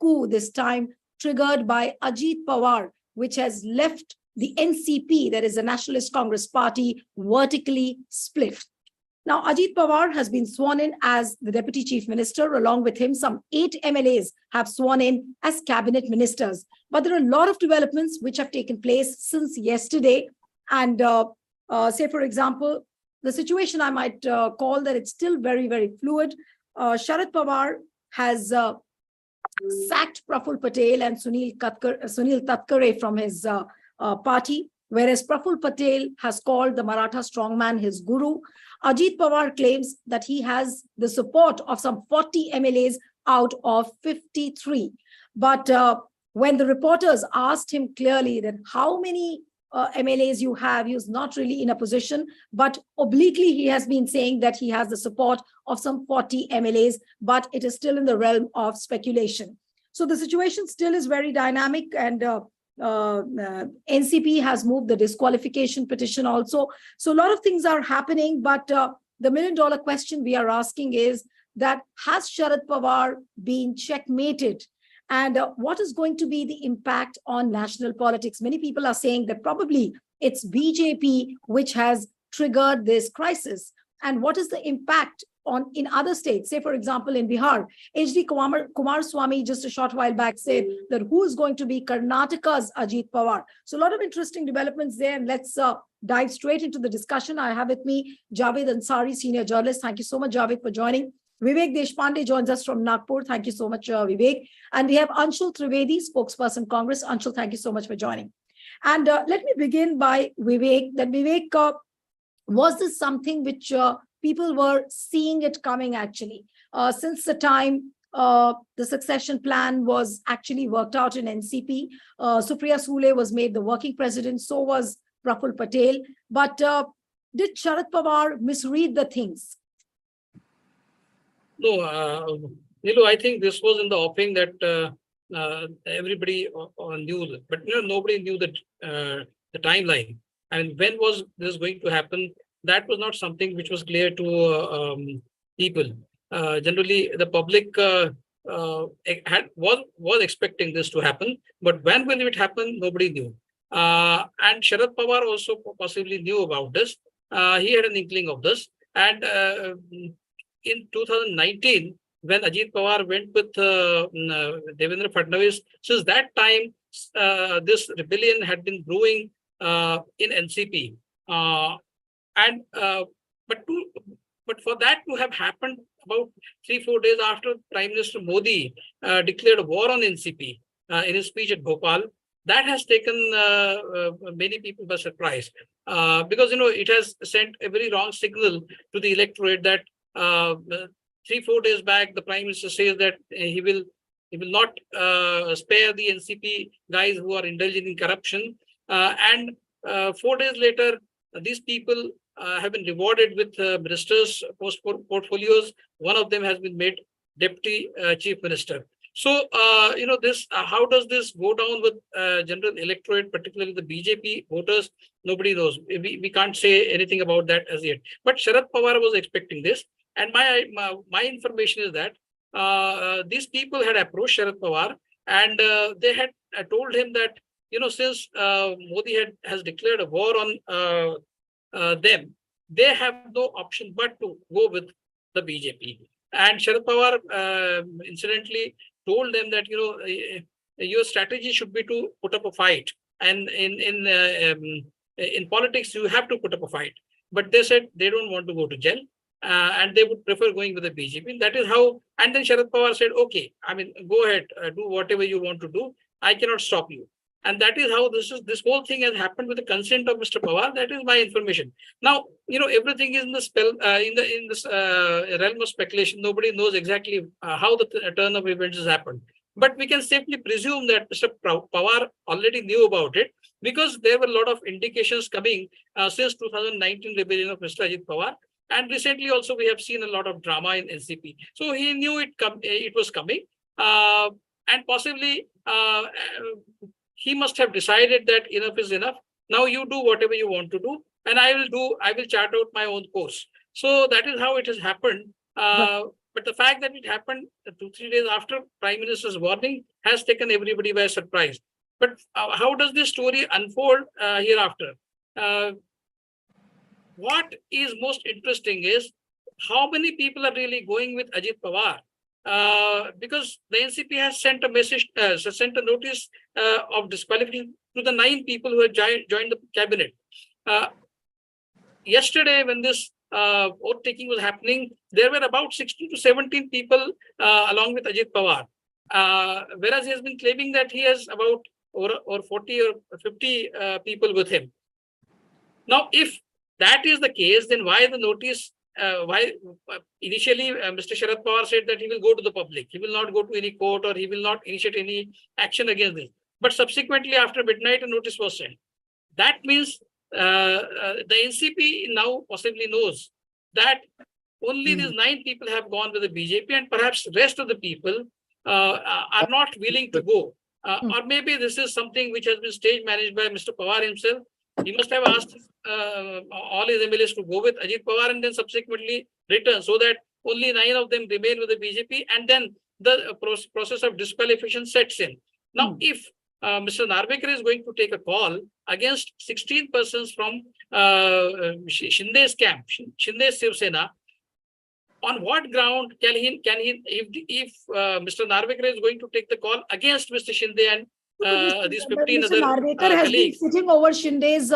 coup, this time triggered by Ajit Pawar, which has left the NCP, that is the Nationalist Congress Party, vertically split. Now, Ajit Pawar has been sworn in as the Deputy Chief Minister. Along with him, some 8 MLAs have sworn in as cabinet ministers. But there are a lot of developments which have taken place since yesterday. And say, for example, the situation I might call that it's still very, very fluid. Sharad Pawar has sacked Praful Patel and Sunil Tatkare from his party, whereas Praful Patel has called the Maratha strongman his guru. Ajit Pawar claims that he has the support of some 40 MLAs out of 53. But when the reporters asked him clearly that how many MLAs you have, he was not really in a position, but obliquely he has been saying that he has the support of some 40 MLAs, but it is still in the realm of speculation. So the situation still is very dynamic, and NCP has moved the disqualification petition also. So a lot of things are happening, but the million-dollar question we are asking is that has Sharad Pawar been checkmated? And what is going to be the impact on national politics? Many people are saying that probably it's BJP which has triggered this crisis. And what is the impact in other states? Say, for example, in Bihar, H.D. Kumaraswamy just a short while back said that who is going to be Karnataka's Ajit Pawar? So a lot of interesting developments there. And let's dive straight into the discussion. I have with me Javed Ansari, senior journalist. Thank you so much, Javed, for joining. Vivek Deshpande joins us from Nagpur. Thank you so much, Vivek. And we have Anshul Trivedi, spokesperson Congress. Anshul, thank you so much for joining. And let me begin by Vivek. That Vivek, was this something which people were seeing it coming actually? Since the time the succession plan was actually worked out in NCP, Supriya Sule was made the working president, so was Praful Patel. But did Sharad Pawar misread the things? No, Nilu, I think this was in the offing that everybody knew, but nobody knew the timeline. And when was this going to happen? That was not something which was clear to people. Generally, the public was expecting this to happen, but when will it happen? Nobody knew. And Sharad Pawar also possibly knew about this. He had an inkling of this. And in 2019, when Ajit Pawar went with Devendra Fadnavis, since that time, this rebellion had been brewing in NCP. But for that to have happened about 3-4 days after Prime Minister Modi declared a war on NCP in his speech at Bhopal, that has taken many people by surprise, because it has sent a very wrong signal to the electorate that 3-4 days back the Prime Minister says that he will not spare the NCP guys who are indulging in corruption, and 4 days later these people have been rewarded with ministers' portfolios. One of them has been made Deputy Chief Minister. So, this how does this go down with general electorate, particularly the BJP voters? Nobody knows. We can't say anything about that as yet. But Sharad Pawar was expecting this. And my information is that these people had approached Sharad Pawar, and they had told him that, since Modi has declared a war on them, they have no option but to go with the BJP. And Sharad Pawar, incidentally, told them that your strategy should be to put up a fight, and in politics you have to put up a fight. But they said they don't want to go to jail, and they would prefer going with the BJP. That is how. And then Sharad Pawar said, "Okay, go ahead, do whatever you want to do. I cannot stop you." And that is how this whole thing has happened with the consent of Mr. Pawar. That is my information. Now, everything is in the this realm of speculation. Nobody knows exactly how the turn of events has happened. But we can safely presume that Mr. Pawar already knew about it, because there were a lot of indications coming since 2019 rebellion of Mr. Ajit Pawar. And recently also we have seen a lot of drama in NCP. So he knew it was coming. And possibly he must have decided that enough is enough. Now you do whatever you want to do, and I will chart out my own course. So that is how it has happened. But the fact that it happened 2-3 days after Prime Minister's warning has taken everybody by surprise. But how does this story unfold hereafter? What is most interesting is how many people are really going with Ajit Pawar. Because the NCP has sent a message, sent a notice of disqualification to the 9 people who had joined the cabinet. Yesterday, when this vote taking was happening, there were about 16 to 17 people along with Ajit Pawar. Whereas he has been claiming that he has about or 40 or 50 people with him. Now, if that is the case, then why the notice? Why initially Mr. Sharad Pawar said that he will go to the public. He will not go to any court or he will not initiate any action against this. But subsequently, after midnight, a notice was sent. That means the NCP now possibly knows that only these 9 people have gone with the BJP, and perhaps the rest of the people are not willing to go. Or maybe this is something which has been stage managed by Mr. Pawar himself. He must have asked all his MLAs to go with Ajit Pawar and then subsequently return, so that only 9 of them remain with the BJP, and then the process of disqualification sets in. Now, if Mr. Narvekar is going to take a call against 16 persons from Shinde's camp, Shinde's Shiv Sena, on what ground can he if Mr. Narvekar is going to take the call against Mr. Shinde and these 15 Mr. other Narvekar has been colleagues? sitting over Shinde's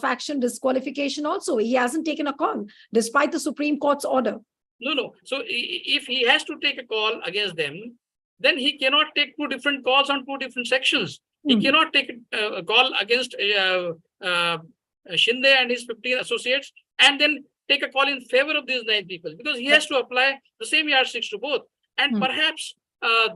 faction disqualification also. He hasn't taken a call despite the Supreme Court's order. No. So if he has to take a call against them, then he cannot take 2 different calls on 2 different sections. He cannot take a call against Shinde and his 15 associates and then take a call in favor of these 9 people, because he has to apply the same yardsticks to both. And perhaps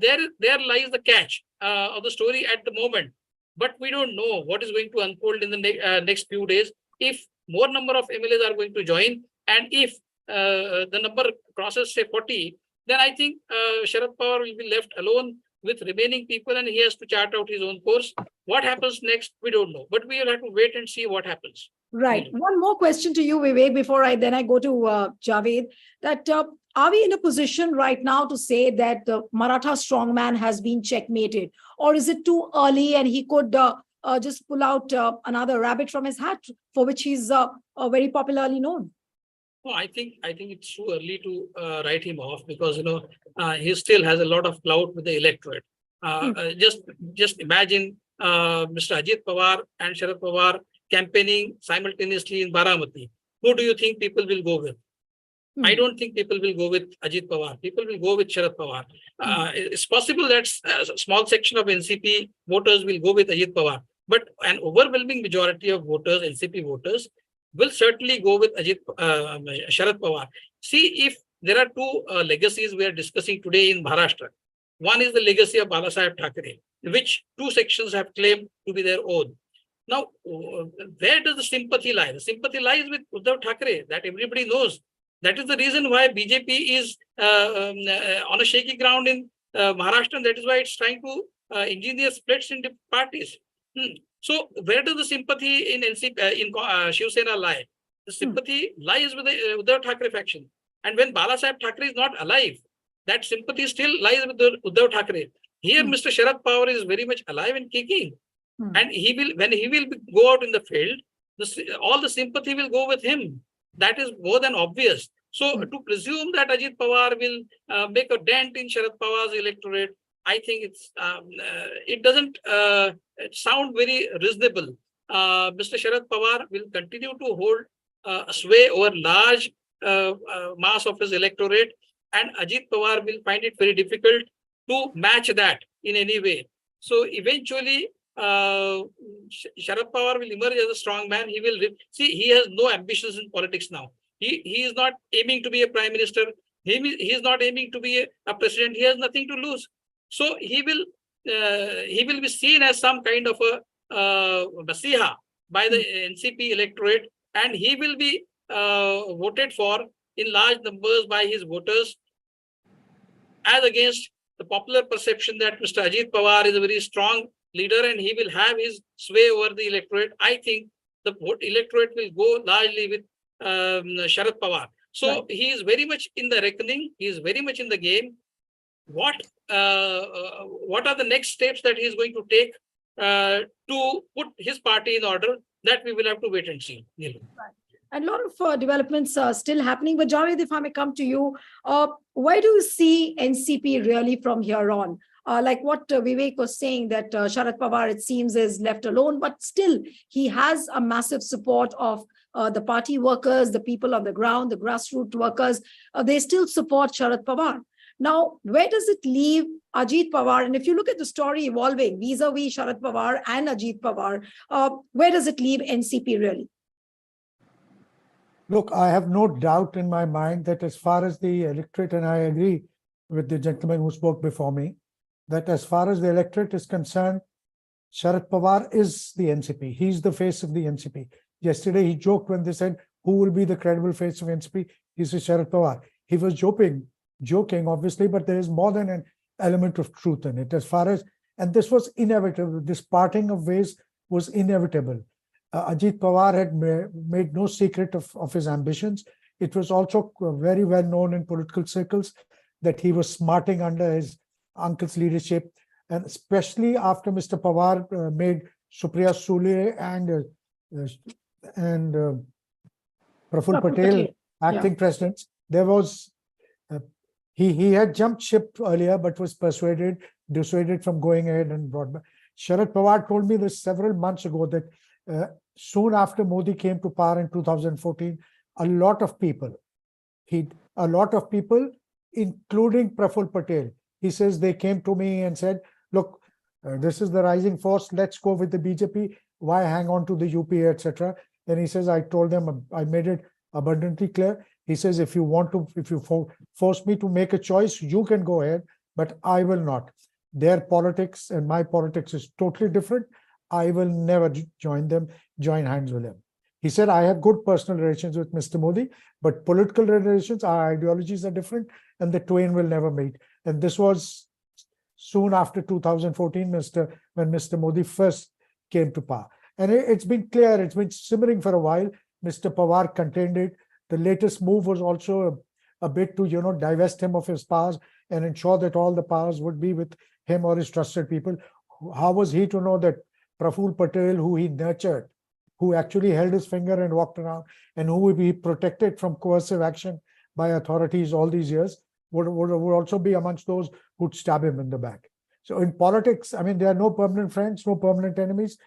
there lies the catch of the story at the moment. But we don't know what is going to unfold in the next few days. If more number of MLAs are going to join, and if the number crosses, say, 40, then I think Sharad Pawar will be left alone with remaining people, and he has to chart out his own course. What happens next, we don't know. But we will have to wait and see what happens. Right. One more question to you, Vivek, before I go to Javed. That are we in a position right now to say that the Maratha strongman has been checkmated, or is it too early and he could just pull out another rabbit from his hat, for which he's very popularly known? No, I think it's too early to write him off, because he still has a lot of clout with the electorate. Just imagine Mr. Ajit Pawar and Sharad Pawar campaigning simultaneously in Baramati. Who do you think people will go with? I don't think people will go with Ajit Pawar. People will go with Sharad Pawar. It's possible that a small section of NCP voters will go with Ajit Pawar, but an overwhelming majority of voters, NCP voters, will certainly go with Sharad Pawar. See, if there are 2 legacies we are discussing today in Maharashtra. One is the legacy of Balasaheb Thackeray, which 2 sections have claimed to be their own. Now, where does the sympathy lie? The sympathy lies with Uddhav Thackeray, that everybody knows. That is the reason why BJP is on a shaky ground in Maharashtra, and that is why it's trying to engineer splits in different parties. So, where does the sympathy in NCP, Shiv Sena lie? The sympathy lies with the Uddhav Thackeray faction. And when Balasaheb Thackeray is not alive, that sympathy still lies with the Uddhav Thackeray. Here, Mr. Sharad Pawar is very much alive and kicking. And when he will go out in the field, all the sympathy will go with him. That is more than obvious. So to presume that Ajit Pawar will make a dent in Sharad Pawar's electorate, I think it doesn't sound very reasonable. Mr. Sharad Pawar will continue to hold a sway over large mass of his electorate, and Ajit Pawar will find it very difficult to match that in any way. So eventually, Sharad Pawar will emerge as a strong man. He will he has no ambitions in politics now. He is not aiming to be a prime minister. He is not aiming to be a president. He has nothing to lose. So he will be seen as some kind of a masiha by the NCP electorate, and he will be voted for in large numbers by his voters, as against the popular perception that Mr. Ajit Pawar is a very strong leader and he will have his sway over the electorate. I think the electorate will go largely with Sharad Pawar. So Right. he is very much in the reckoning. He is very much in the game. What are the next steps that he is going to take to put his party in order? That we will have to wait and see. Neelu. And a lot of developments are still happening. But Javed, if I may come to you, where do you see NCP really from here on? Like what Vivek was saying, that Sharad Pawar, it seems, is left alone, but still he has a massive support of the party workers, the people on the ground, the grassroots workers. They still support Sharad Pawar. Now, where does it leave Ajit Pawar? And if you look at the story evolving vis-a-vis Sharad Pawar and Ajit Pawar, where does it leave NCP really? Look, I have no doubt in my mind that as far as the electorate, and I agree with the gentleman who spoke before me, that as far as the electorate is concerned, Sharad Pawar is the NCP. He's the face of the NCP. Yesterday, he joked when they said, who will be the credible face of NCP? He said Sharad Pawar. He was joking, obviously, but there is more than an element of truth in it. As far as, and this was inevitable, this parting of ways was inevitable. Ajit Pawar had made no secret of his ambitions. It was also very well known in political circles that he was smarting under his uncle's leadership, and especially after Mr. Pawar made Supriya Sule and Praful Patel acting presidents. There was he had jumped ship earlier, but was dissuaded from going ahead and brought back. Sharad Pawar told me this several months ago that soon after Modi came to power in 2014, a lot of people, including Praful Patel, he says they came to me and said, look, this is the rising force, let's go with the BJP, why hang on to the UPA, etc. And he says, I told them, I made it abundantly clear. He says, if you force me to make a choice, you can go ahead, but I will not. Their politics and my politics is totally different. I will never join hands with them. He said, I have good personal relations with Mr. Modi, but political relations, our ideologies are different, and the twain will never meet. And this was soon after 2014, when Mr. Modi first came to power. And it's been clear, it's been simmering for a while. Mr. Pawar contained it. The latest move was also a bit to, divest him of his powers and ensure that all the powers would be with him or his trusted people. How was he to know that Praful Patel, who he nurtured, who actually held his finger and walked around, and who would be protected from coercive action by authorities all these years, would also be amongst those who'd stab him in the back. So in politics, I mean, there are no permanent friends, no permanent enemies.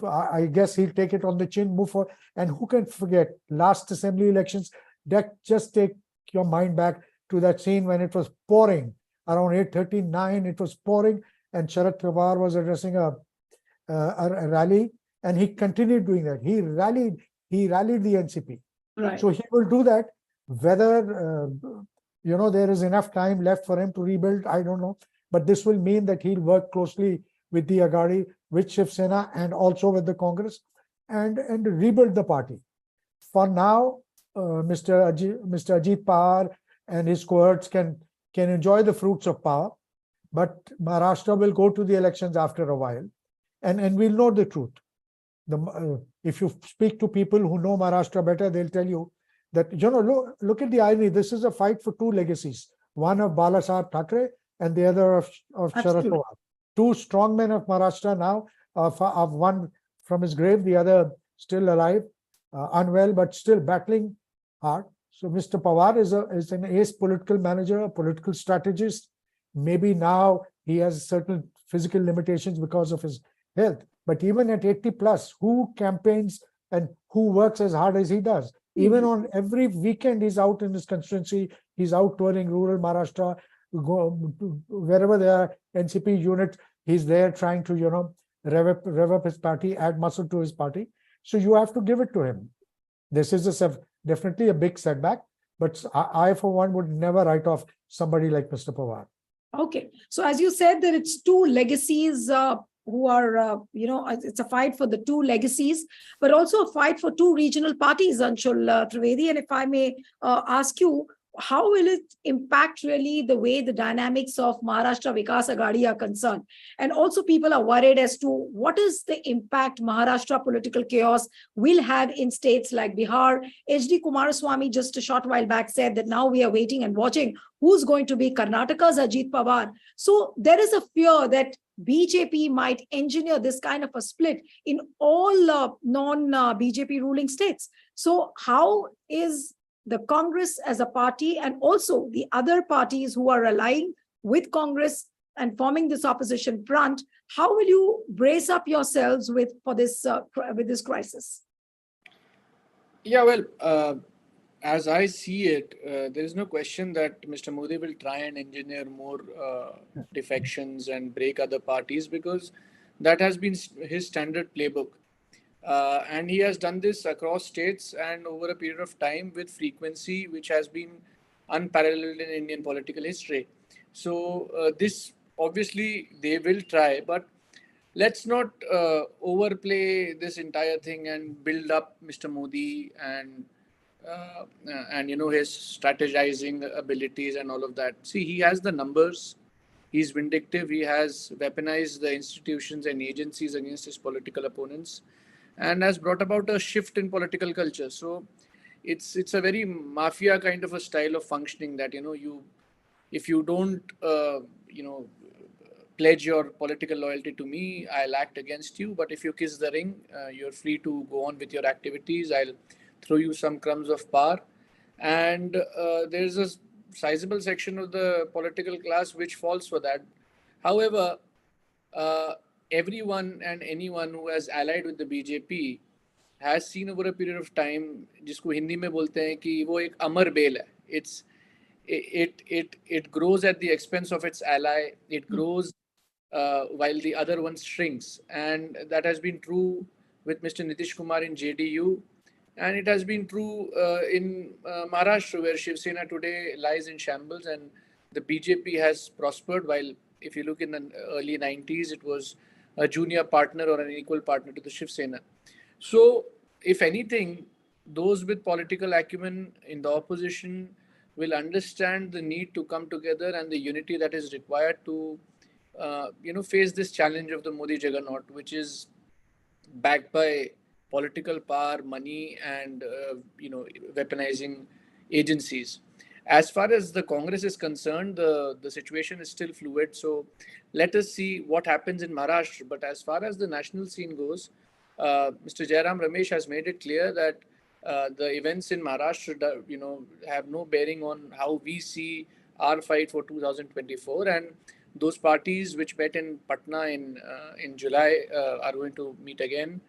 I guess he'll take it on the chin, move forward. And who can forget last assembly elections? That just take your mind back to that scene when it was pouring around 8:39. It was pouring, and Sharad Pawar was addressing a rally, and he continued doing that. He rallied the NCP. Right. So he will do that. Whether there is enough time left for him to rebuild, I don't know. But this will mean that he'll work closely with the Aghadi, with Shiv Sena, and also with the Congress, and rebuild the party. For now, Mr. Ajit Pawar and his cohorts can enjoy the fruits of power, but Maharashtra will go to the elections after a while, and we'll know the truth. If you speak to people who know Maharashtra better, they'll tell you that, look at the irony. This is a fight for two legacies, one of Bala Saheb Thackeray and the other of Sharad Pawar. Two strong men of Maharashtra now, of one from his grave, the other still alive, unwell, but still battling hard. So Mr. Pawar is an ace political manager, a political strategist. Maybe now he has certain physical limitations because of his health. But even at 80 plus, who campaigns and who works as hard as he does? Even on every weekend, he's out in his constituency. He's out touring rural Maharashtra, wherever there are NCP units, he's there trying to, rev up his party, add muscle to his party. So you have to give it to him. This is definitely a big setback, but I, for one, would never write off somebody like Mr. Pawar. Okay. So as you said, that it's two legacies who are, it's a fight for the two legacies, but also a fight for two regional parties, Anshul Trivedi. And if I may ask you, how will it impact really the way the dynamics of Maharashtra Vikas Aghadi are concerned? And also people are worried as to what is the impact Maharashtra political chaos will have in states like Bihar. H.D. Kumaraswamy just a short while back said that now we are waiting and watching who's going to be Karnataka's Ajit Pawar. So there is a fear that BJP might engineer this kind of a split in all non-BJP ruling states. So how is the Congress as a party and also the other parties who are allying with Congress and forming this opposition front, how will you brace up yourselves with this crisis? Yeah, well, as I see it, there is no question that Mr. Modi will try and engineer more defections and break other parties, because that has been his standard playbook. And he has done this across states and over a period of time with frequency which has been unparalleled in Indian political history. So this obviously they will try, but let's not overplay this entire thing and build up Mr. Modi and his strategizing abilities and all of that. See, he has the numbers. He's vindictive. He has weaponized the institutions and agencies against his political opponents, and has brought about a shift in political culture. So it's a very mafia kind of a style of functioning that if you don't pledge your political loyalty to me, I'll act against you. But if you kiss the ring, you're free to go on with your activities. I'll throw you some crumbs of power. And there's a sizable section of the political class which falls for that. However, everyone and anyone who has allied with the BJP has seen over a period of time, जिसको हिंदी में बोलते हैं कि वो एक अमर bell है. It grows at the expense of its ally. It grows while the other one shrinks, and that has been true with Mr. Nitish Kumar in JDU, and it has been true in Maharashtra, where Shiv Sena today lies in shambles, and the BJP has prospered. While if you look in the early 90s, it was a junior partner or an equal partner to the Shiv Sena. So, if anything, those with political acumen in the opposition will understand the need to come together and the unity that is required to, face this challenge of the Modi juggernaut, which is backed by political power, money, and weaponizing agencies. As far as the Congress is concerned, the situation is still fluid. So let us see what happens in Maharashtra. But as far as the national scene goes, Mr. Jairam Ramesh has made it clear that the events in Maharashtra, have no bearing on how we see our fight for 2024. And those parties which met in Patna in July are going to meet again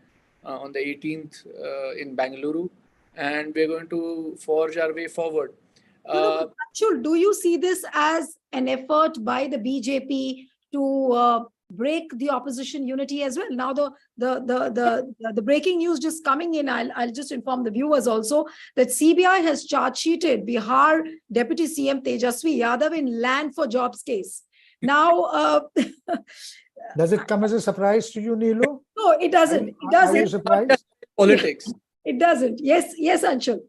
on the 18th in Bangalore, and we're going to forge our way forward. Do you see this as an effort by the BJP to break the opposition unity as well? Now the breaking news just coming in, I'll just inform the viewers also that CBI has charge sheeted Bihar Deputy CM Tejasvi Yadav in land for jobs case. Now, does it come as a surprise to you, Neelu? No, it doesn't. It doesn't. Are you surprised? Politics. It doesn't. Yes, Anshul.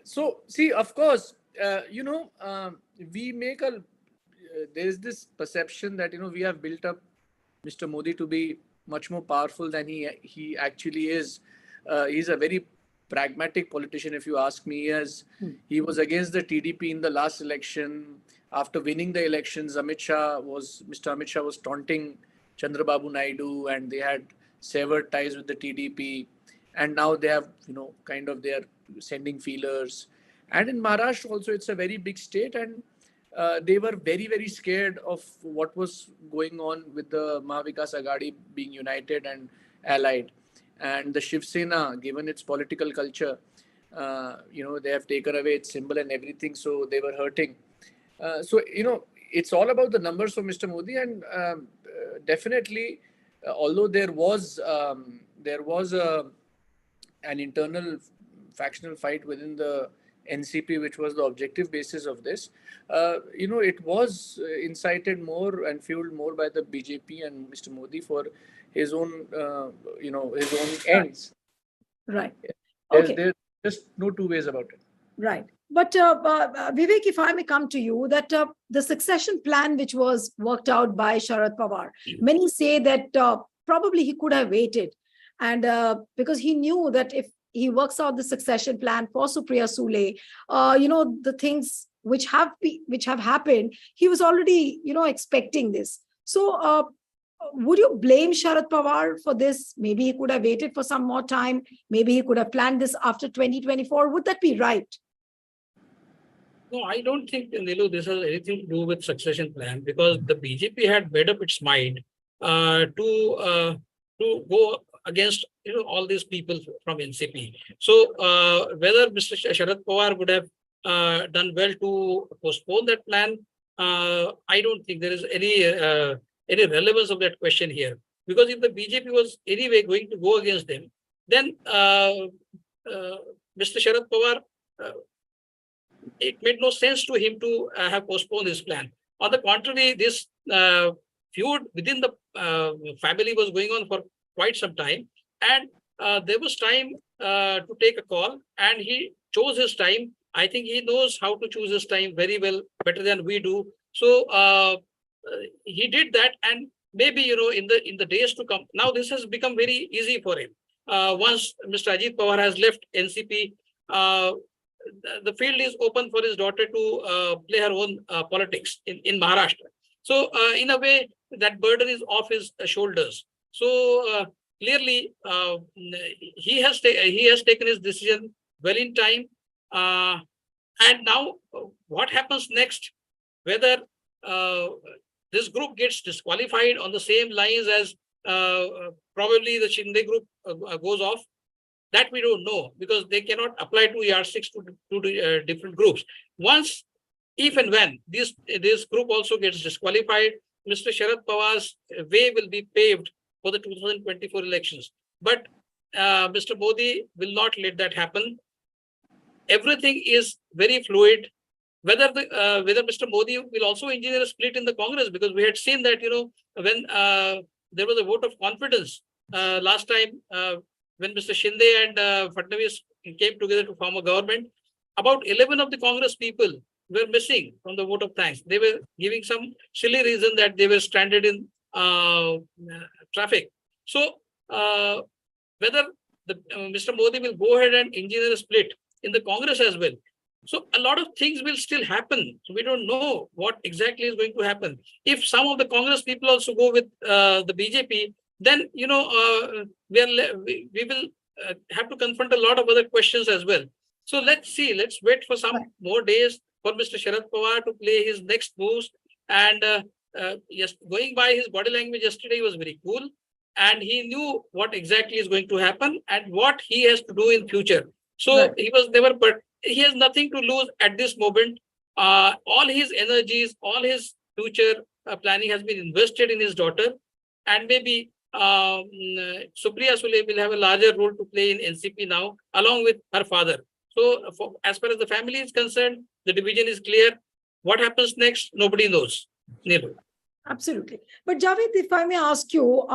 So, see, of course, we make there is this perception that, we have built up Mr. Modi to be much more powerful than he actually is. He's a very pragmatic politician, if you ask me. He was against the TDP in the last election. After winning the elections, Mr. Amit Shah was taunting Chandrababu Naidu, and they had severed ties with the TDP. And now they have, they are sending feelers. And in Maharashtra also, it's a very big state, and they were very, very scared of what was going on with the Mahavikas Aghadi being united and allied. And the Shiv Sena, given its political culture, they have taken away its symbol and everything, so they were hurting. So, it's all about the numbers for Mr. Modi, and definitely, although there was an internal factional fight within the NCP, which was the objective basis of this, it was incited more and fueled more by the BJP and Mr. Modi for his own, his own ends. Right. Okay. There's just no two ways about it. Right. But Vivek, if I may come to you, that the succession plan which was worked out by Sharad Pawar, many say that probably he could have waited, and because he knew that if he works out the succession plan for Supriya Sule, the things which have happened, he was already expecting this. So would you blame Sharad Pawar for this? Maybe he could have waited for some more time. Maybe he could have planned this after 2024. Would that be right? No, I don't think, Nilu, this has anything to do with succession plan, because the BJP had made up its mind to go against all these people from NCP. So whether Mr. Sharad Pawar would have done well to postpone that plan, I don't think there is any relevance of that question here. Because if the BJP was anyway going to go against them, then Mr. Sharad Pawar, it made no sense to him to have postponed his plan. On the contrary, this feud within the family was going on for quite some time, and there was time to take a call, and he chose his time. I think he knows how to choose his time very well, better than we do. So he did that, and maybe in the days to come, now this has become very easy for him. Once Mr. Ajit Pawar has left NCP, the field is open for his daughter to play her own politics in Maharashtra. So in a way, that burden is off his shoulders. So clearly, he has taken his decision well in time. And now, what happens next? Whether this group gets disqualified on the same lines as probably the Shinde group goes off, that we don't know, because they cannot apply two yardsticks to different groups. Once, if and when this group also gets disqualified, Mr. Sharad Pawar's way will be paved for the 2024 elections. But Mr. Modi will not let that happen. Everything is very fluid. Whether Mr. Modi will also engineer a split in the Congress, because we had seen that when there was a vote of confidence last time, when Mr. Shinde and Fadnavis came together to form a government, about 11 of the Congress people were missing from the vote of thanks. They were giving some silly reason that they were stranded in traffic. So whether Mr. Modi will go ahead and engineer a split in the Congress as well. So a lot of things will still happen. So we don't know what exactly is going to happen. If some of the Congress people also go with the BJP, then we will have to confront a lot of other questions as well. So let's see. Let's wait for some more days for Mr. Sharad Pawar to play his next moves. And yes, going by his body language yesterday was very cool, and he knew what exactly is going to happen and what he has to do in future. So he was never, but he has nothing to lose at this moment. All his energies, all his future planning has been invested in his daughter, and maybe Supriya Sule will have a larger role to play in NCP now, along with her father. So as far as the family is concerned, the division is clear. What happens next, nobody knows. Never. Absolutely. But Javed, if I may ask you,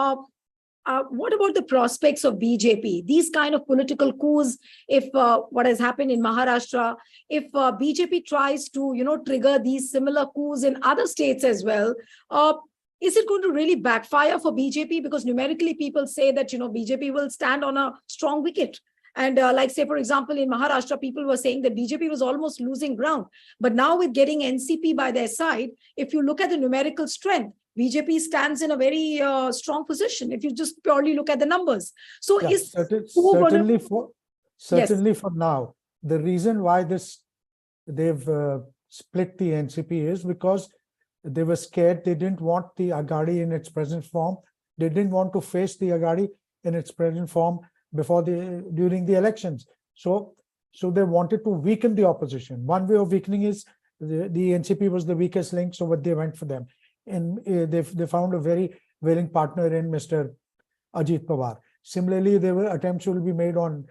what about the prospects of BJP? These kind of political coups, if what has happened in Maharashtra, if BJP tries to, trigger these similar coups in other states as well, is it going to really backfire for BJP? Because numerically, people say that, BJP will stand on a strong wicket. And like, say, for example, in Maharashtra, people were saying that BJP was almost losing ground. But now with getting NCP by their side, if you look at the numerical strength, BJP stands in a very strong position if you just purely look at the numbers. So Yeah, is certainly Yes. for now, the reason why they've split the NCP is because they were scared. They didn't want the Agadi in its present form. They didn't want to face the Agadi in its present form during the elections. So they wanted to weaken the opposition. One way of weakening is the NCP was the weakest link, so what they went for them. And they found a very willing partner in Mr. Ajit Pawar. Similarly, there were attempts will be made on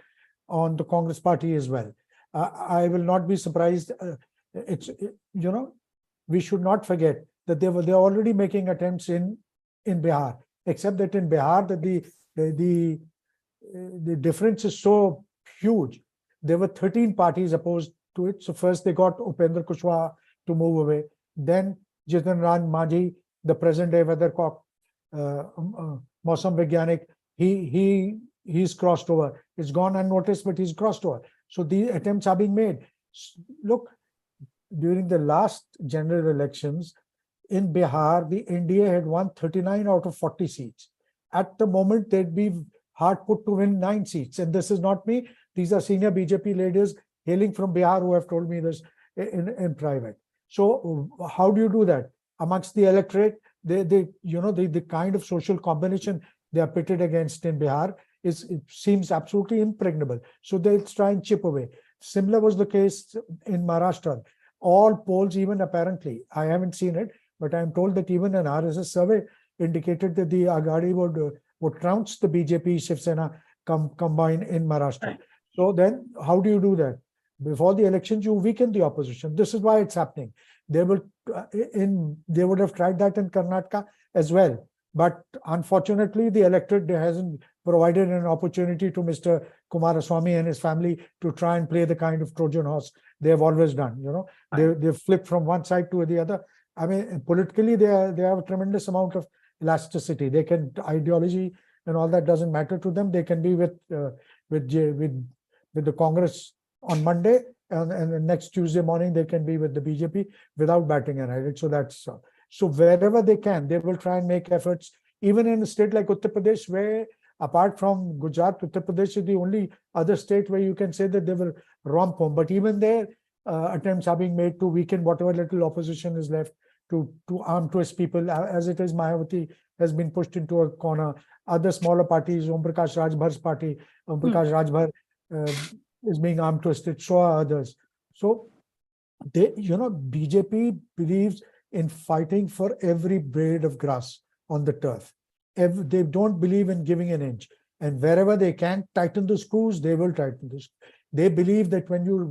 the Congress party as well. I will not be surprised. We should not forget that they're already making attempts in Bihar, except that in Bihar that the difference is so huge. There were 13 parties opposed to it. So first they got Upendra Kushwaha to move away. Then Jitan Ram Majhi, the present day weathercock, Mausam Vigyanik, he's crossed over. It's gone unnoticed, but he's crossed over. So the attempts are being made. Look, during the last general elections in Bihar, the NDA had won 39 out of 40 seats. At the moment, they'd be hard put to win 9 seats. And this is not me. These are senior BJP leaders hailing from Bihar who have told me this in private. So how do you do that? Amongst the electorate, the kind of social combination they are pitted against in Bihar it seems absolutely impregnable. So they'll try and chip away. Similar was the case in Maharashtra. All polls, even apparently, I haven't seen it, but I'm told that even an RSS survey indicated that the Aghadi would trounce the BJP Shiv Sena combined in Maharashtra. Right. So then how do you do that? Before the elections, you weaken the opposition. This is why it's happening. They would have tried that in Karnataka as well. But unfortunately, the electorate hasn't provided an opportunity to Mr. Kumaraswamy and his family to try and play the kind of Trojan horse they have always done. They flip from one side to the other. I mean, politically, they have a tremendous amount of elasticity. They can ideology and all that doesn't matter to them. They can be with the Congress on Monday, and the next Tuesday morning they can be with the BJP without batting an eyelid. So that's so wherever they can, they will try and make efforts. Even in a state like Uttar Pradesh, where apart from Gujarat, Uttar Pradesh is the only other state where you can say that they will romp home. But even there, attempts are being made to weaken whatever little opposition is left, to arm twist people. As it is, Mayawati has been pushed into a corner. Other smaller parties, Om Prakash Rajbhar's party, Om Prakash Rajbhar is being arm twisted. So are others. So BJP believes in fighting for every blade of grass on the turf. They don't believe in giving an inch. And wherever they can tighten the screws, they will tighten the screws. They believe that when your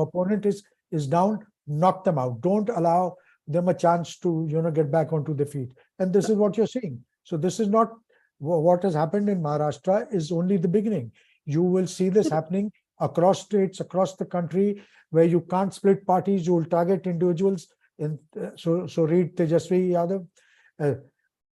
opponent is down, knock them out. Don't allow them a chance to get back onto their feet. And this is what you're seeing. So this is not what has happened in Maharashtra is only the beginning. You will see this happening across states, across the country, where you can't split parties. You will target individuals. So read Tejasvi Yadav.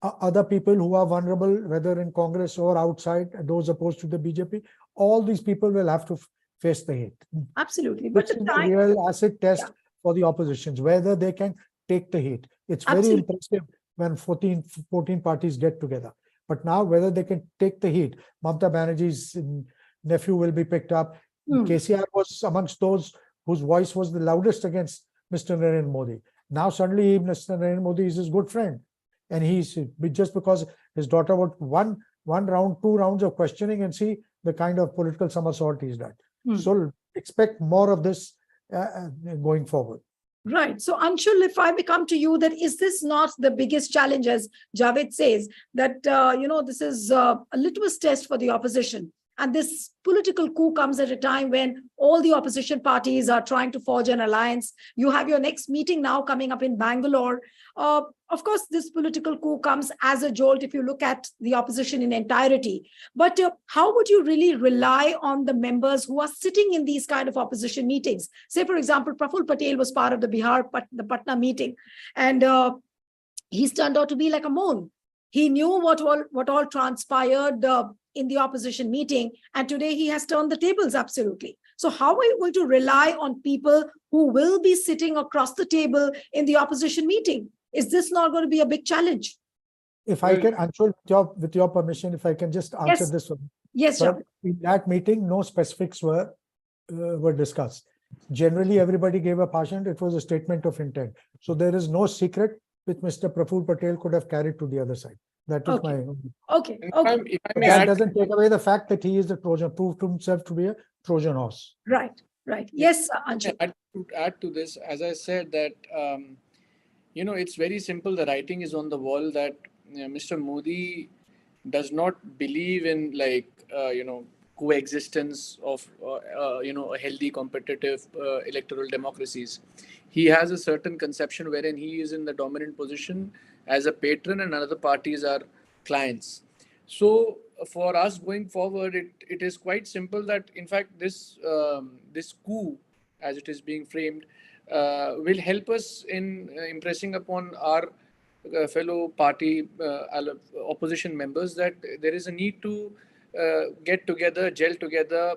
Other people who are vulnerable, whether in Congress or outside, those opposed to the BJP, all these people will have to face the hate. Absolutely. But It's a real acid test for the oppositions, whether they can take the heat. It's very impressive when 14 parties get together. But now whether they can take the heat, Mamata Banerjee's nephew will be picked up. KCR was amongst those whose voice was the loudest against Mr. Narendra Modi. Now suddenly Mr. Narendra Modi is his good friend. And he's just because his daughter would one round, 2 rounds of questioning and see the kind of political somersault he's done. So expect more of this going forward. Right. So Anshul, if I may come to you, that is this not the biggest challenge, as Javed says, that, this is a litmus test for the opposition. And this political coup comes at a time when all the opposition parties are trying to forge an alliance. You have your next meeting now coming up in Bangalore. Of course, this political coup comes as a jolt if you look at the opposition in entirety. But how would you really rely on the members who are sitting in these kind of opposition meetings? Say, for example, Praful Patel was part of the Patna meeting, and he's turned out to be like a mole. He knew what all transpired in the opposition meeting, and today he has turned the tables absolutely. So how are you going to rely on people who will be sitting across the table in the opposition meeting? Is this not going to be a big challenge? If I can, Anshul, with your permission, if I can just answer this one. Yes, sir. In that meeting, no specifics were discussed. Generally, everybody gave a bhashan. It was a statement of intent. So there is no secret which Mr. Praful Patel could have carried to the other side. That is my okay. That doesn't take away the fact that he is a Trojan, proved himself to be a Trojan horse. Right. Yes, Anshul. To add to this, as I said, that it's very simple. The writing is on the wall that Mr. Modi does not believe in coexistence of a healthy, competitive electoral democracies. He has a certain conception wherein he is in the dominant position as a patron and other parties are clients. So for us going forward, it is quite simple that in fact this coup as it is being framed, will help us in impressing upon our fellow party opposition members that there is a need to get together, gel together,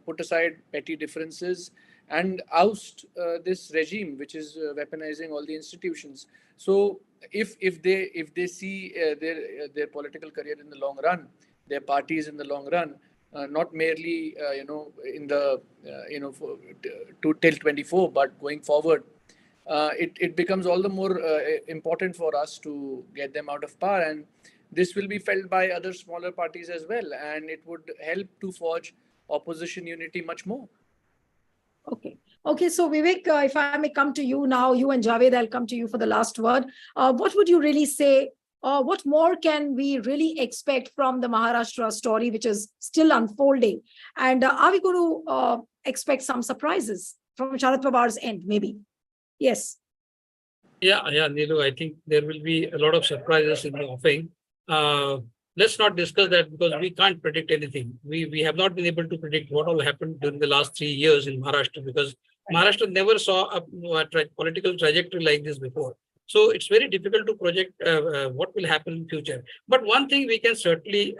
put aside petty differences, and oust this regime which is weaponizing all the institutions. So if they see their political career in the long run, their parties in the long run, not merely in the to till 24, but going forward, it becomes all the more important for us to get them out of power, and this will be felt by other smaller parties as well, and it would help to forge opposition unity much more. Okay. Okay. So Vivek, if I may come to you now, you and Javed, I'll come to you for the last word. What would you really say? What more can we really expect from the Maharashtra story, which is still unfolding? And are we going to expect some surprises from Sharad Pawar's end, maybe? Yes. Yeah, Neelu, I think there will be a lot of surprises in the offing. Let's not discuss that because we can't predict anything. We have not been able to predict what will happen during the last 3 years in Maharashtra because Maharashtra never saw a political trajectory like this before. So it's very difficult to project what will happen in future. But one thing we can certainly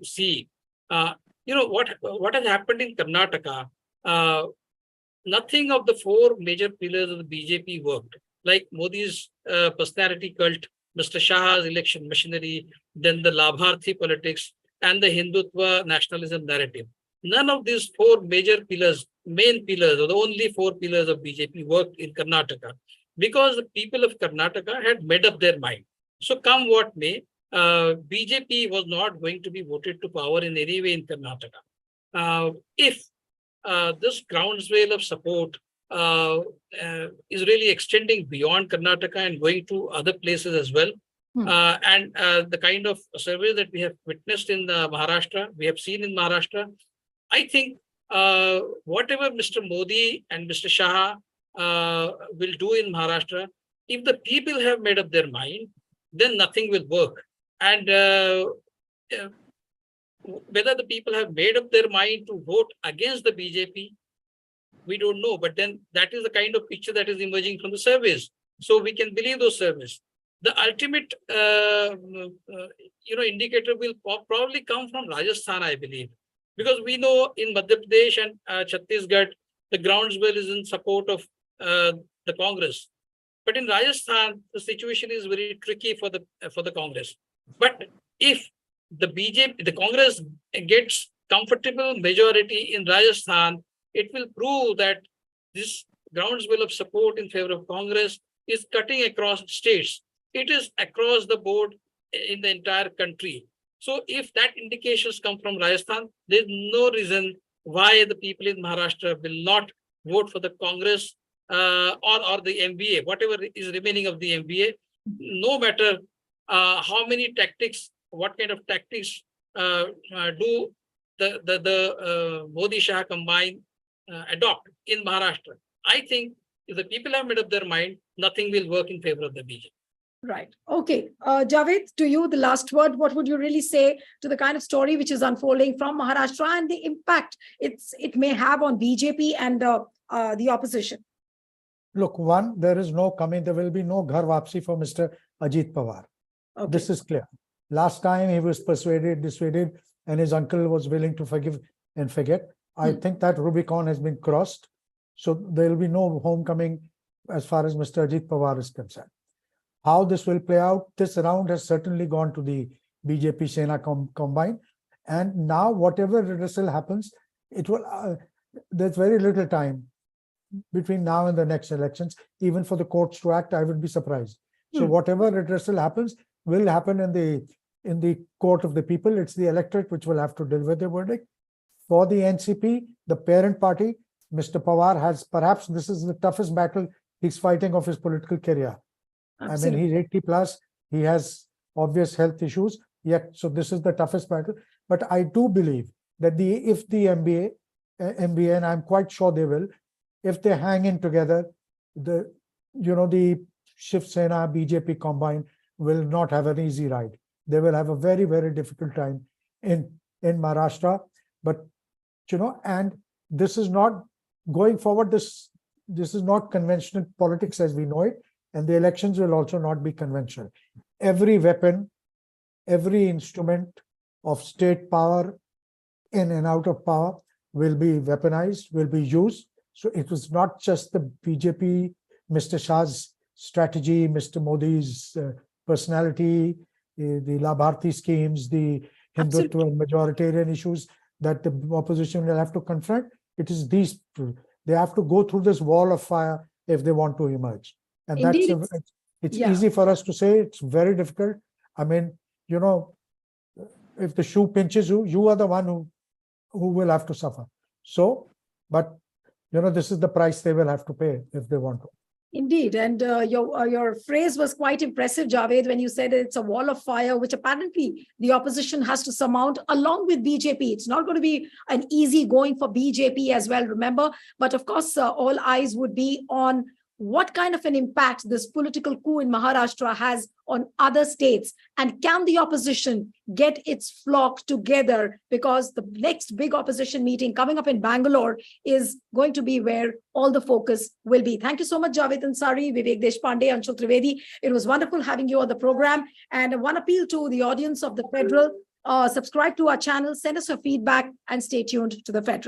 see, what has happened in Karnataka, nothing of the 4 major pillars of the BJP worked. Like Modi's personality cult, Mr. Shah's election machinery, then the Labharthi politics, and the Hindutva nationalism narrative. None of these 4 major pillars, main pillars, or the only 4 pillars of BJP worked in Karnataka because the people of Karnataka had made up their mind. So come what may, BJP was not going to be voted to power in any way in Karnataka. If this groundswell of support is really extending beyond Karnataka and going to other places as well. And the kind of survey that we have witnessed in Maharashtra, we have seen in Maharashtra, I think whatever Mr. Modi and Mr. Shah will do in Maharashtra, if the people have made up their mind, then nothing will work. And whether the people have made up their mind to vote against the BJP, we don't know. But then that is the kind of picture that is emerging from the surveys. So we can believe those surveys. The ultimate, indicator will probably come from Rajasthan, I believe, because we know in Madhya Pradesh and Chhattisgarh, the groundswell is in support of the Congress. But in Rajasthan, the situation is very tricky for the Congress. But if the Congress gets comfortable majority in Rajasthan, it will prove that this groundswell of support in favor of Congress is cutting across states. It is across the board in the entire country. So if that indications come from Rajasthan, there's no reason why the people in Maharashtra will not vote for the Congress or the MBA, whatever is remaining of the MBA, no matter how many tactics, what kind of tactics do the Modi Shah combine adopt in Maharashtra. I think if the people have made up their mind, nothing will work in favor of the BJP. Right. Okay. Javed, to you, the last word. What would you really say to the kind of story which is unfolding from Maharashtra and the impact it may have on BJP and the opposition? Look, one, there will be no ghar wapsi for Mr. Ajit Pawar. Okay. This is clear. Last time he was dissuaded, and his uncle was willing to forgive and forget. I think that Rubicon has been crossed. So there will be no homecoming as far as Mr. Ajit Pawar is concerned. How this will play out, this round has certainly gone to the BJP Sena combine. And now whatever redressal happens, it will. There's very little time between now and the next elections, even for the courts to act. I would be surprised. So whatever redressal happens will happen in the court of the people. It's the electorate which will have to deliver the verdict. For the NCP, the parent party, Mr. Pawar has, perhaps this is the toughest battle he's fighting of his political career. Absolutely. I mean, he's 80 plus, he has obvious health issues, yet, so this is the toughest battle. But I do believe that if the MBA, and I'm quite sure they will, if they hang in together, the Shiv Sena BJP combine will not have an easy ride. They will have a very, very difficult time in Maharashtra. But and this is not going forward, this is not conventional politics as we know it, and the elections will also not be conventional. Every weapon, every instrument of state power in and out of power will be weaponized, will be used. So it was not just the BJP, Mr. Shah's strategy, Mr. Modi's personality, the Labharti schemes, the Hindutva and majoritarian issues that the opposition will have to confront. It is these, they have to go through this wall of fire if they want to emerge. And Indeed, it's yeah. easy for us to say, it's very difficult. I mean, you know, if the shoe pinches you, you are the one who will have to suffer. So, but you know, this is the price they will have to pay if they want to. Indeed. And your phrase was quite impressive, Javed, when you said it's a wall of fire, which apparently the opposition has to surmount along with BJP. It's not going to be an easy going for BJP as well, remember. But of course, all eyes would be on what kind of an impact this political coup in Maharashtra has on other states. And can the opposition get its flock together? Because the next big opposition meeting coming up in Bangalore is going to be where all the focus will be. Thank you so much, Javed Ansari, Vivek Deshpande, Anshul Trivedi. It was wonderful having you on the program. And one appeal to the audience of the Federal, subscribe to our channel, send us your feedback, and stay tuned to the Federal.